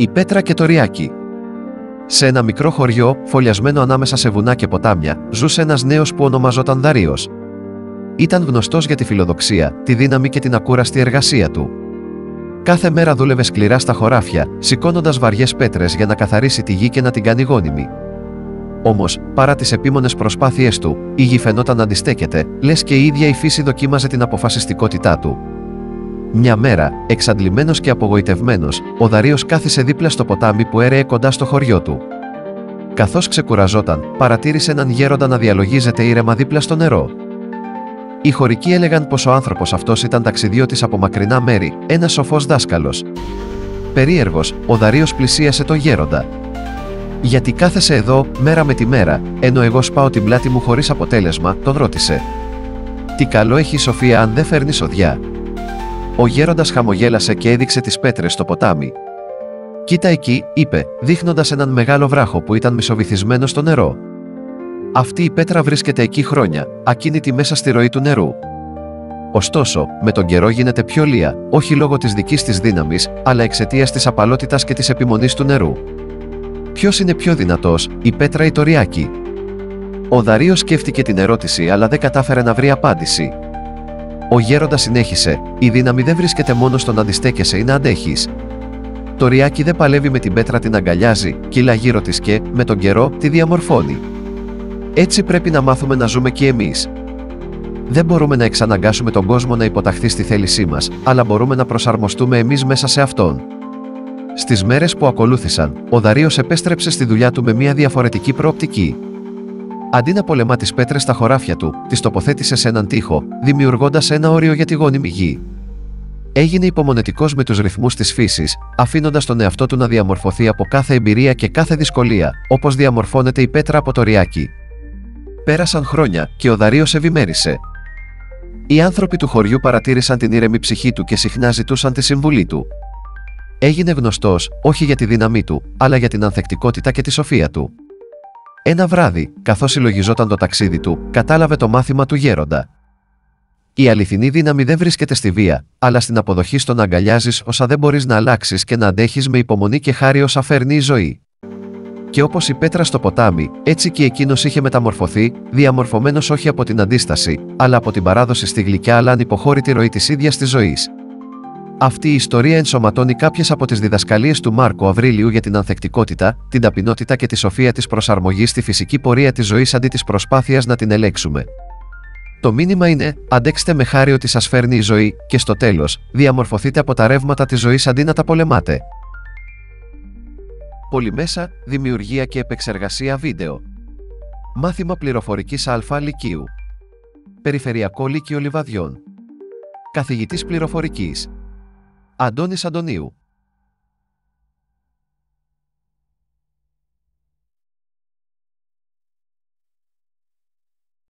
Η Πέτρα και το Ριάκι. Σε ένα μικρό χωριό, φωλιασμένο ανάμεσα σε βουνά και ποτάμια, ζούσε ένας νέος που ονομαζόταν Δαρείος. Ήταν γνωστός για τη φιλοδοξία, τη δύναμη και την ακούραστη εργασία του. Κάθε μέρα δούλευε σκληρά στα χωράφια, σηκώνοντας βαριές πέτρες για να καθαρίσει τη γη και να την κάνει γόνιμη. Όμως, παρά τις επίμονες προσπάθειές του, η γη φαινόταν να αντιστέκεται, λες και η ίδια η φύση δοκίμαζε την αποφασιστικότητά του. Μια μέρα, εξαντλημένος και απογοητευμένος, ο Δαρείος κάθισε δίπλα στο ποτάμι που έρεε κοντά στο χωριό του. Καθώς ξεκουραζόταν, παρατήρησε έναν γέροντα να διαλογίζεται ήρεμα δίπλα στο νερό. Οι χωρικοί έλεγαν πως ο άνθρωπος αυτός ήταν ταξιδιώτης από μακρινά μέρη, ένας σοφός δάσκαλος. Περίεργος, ο Δαρείος πλησίασε τον γέροντα. «Γιατί κάθεσαι εδώ, μέρα με τη μέρα, ενώ εγώ σπάω την πλάτη μου χωρίς αποτέλεσμα?» τον ρώτησε. «Τι καλό έχει η σοφία αν δεν φέρνει σοδιά?» Ο γέροντας χαμογέλασε και έδειξε τις πέτρες στο ποτάμι. «Κοίτα εκεί», είπε, δείχνοντας έναν μεγάλο βράχο που ήταν μισοβυθισμένο στο νερό. «Αυτή η πέτρα βρίσκεται εκεί χρόνια, ακίνητη μέσα στη ροή του νερού. Ωστόσο, με τον καιρό γίνεται πιο λία, όχι λόγω της δικής της δύναμης, αλλά εξαιτίας της απαλότητας και της επιμονής του νερού. Ποιος είναι πιο δυνατός, η πέτρα ή το Ριάκι?» Ο Δαρείος σκέφτηκε την ερώτηση αλλά δεν κατάφερε να βρει απάντηση. Ο γέροντας συνέχισε: «Η δύναμη δεν βρίσκεται μόνο στο να αντιστέκεσαι ή να αντέχεις. Το Ριάκι δεν παλεύει με την πέτρα, την αγκαλιάζει, κυλά γύρω της και, με τον καιρό, τη διαμορφώνει. Έτσι πρέπει να μάθουμε να ζούμε κι εμείς. Δεν μπορούμε να εξαναγκάσουμε τον κόσμο να υποταχθεί στη θέλησή μας, αλλά μπορούμε να προσαρμοστούμε εμείς μέσα σε αυτόν». Στις μέρες που ακολούθησαν, ο Δαρείος επέστρεψε στη δουλειά του με μια διαφορετική προοπτική. Αντί να πολεμά τις πέτρες στα χωράφια του, τις τοποθέτησε σε έναν τοίχο, δημιουργώντας ένα όριο για τη γόνιμη γη. Έγινε υπομονετικός με τους ρυθμούς της φύσης, αφήνοντας τον εαυτό του να διαμορφωθεί από κάθε εμπειρία και κάθε δυσκολία, όπως διαμορφώνεται η πέτρα από το Ριάκι. Πέρασαν χρόνια και ο Δαρείος ευημέρισε. Οι άνθρωποι του χωριού παρατήρησαν την ήρεμη ψυχή του και συχνά ζητούσαν τη συμβουλή του. Έγινε γνωστός, όχι για τη δύναμή του, αλλά για την ανθεκτικότητα και τη σοφία του. Ένα βράδυ, καθώς συλλογιζόταν το ταξίδι του, κατάλαβε το μάθημα του γέροντα. Η αληθινή δύναμη δεν βρίσκεται στη βία, αλλά στην αποδοχή στο να αγκαλιάζεις όσα δεν μπορείς να αλλάξεις και να αντέχεις με υπομονή και χάρη όσα φέρνει η ζωή. Και όπως η πέτρα στο ποτάμι, έτσι και εκείνος είχε μεταμορφωθεί, διαμορφωμένος όχι από την αντίσταση, αλλά από την παράδοση στη γλυκιά αλλά ανυποχώρητη ροή της ίδιας της ζωής. Αυτή η ιστορία ενσωματώνει κάποιες από τις διδασκαλίες του Μάρκο Αβρίλιου για την ανθεκτικότητα, την ταπεινότητα και τη σοφία της προσαρμογής στη φυσική πορεία της ζωής αντί της προσπάθειας να την ελέγξουμε. Το μήνυμα είναι: αντέξτε με χάρη ότι σας φέρνει η ζωή, και στο τέλος, διαμορφωθείτε από τα ρεύματα της ζωής αντί να τα πολεμάτε. Πολυμέσα, δημιουργία και επεξεργασία βίντεο. Μάθημα πληροφορικής Α Λυκείου. Περιφερειακό Λύκειο Λιβαδιών. Καθηγητής πληροφορικής Αντώνης Αντωνίου.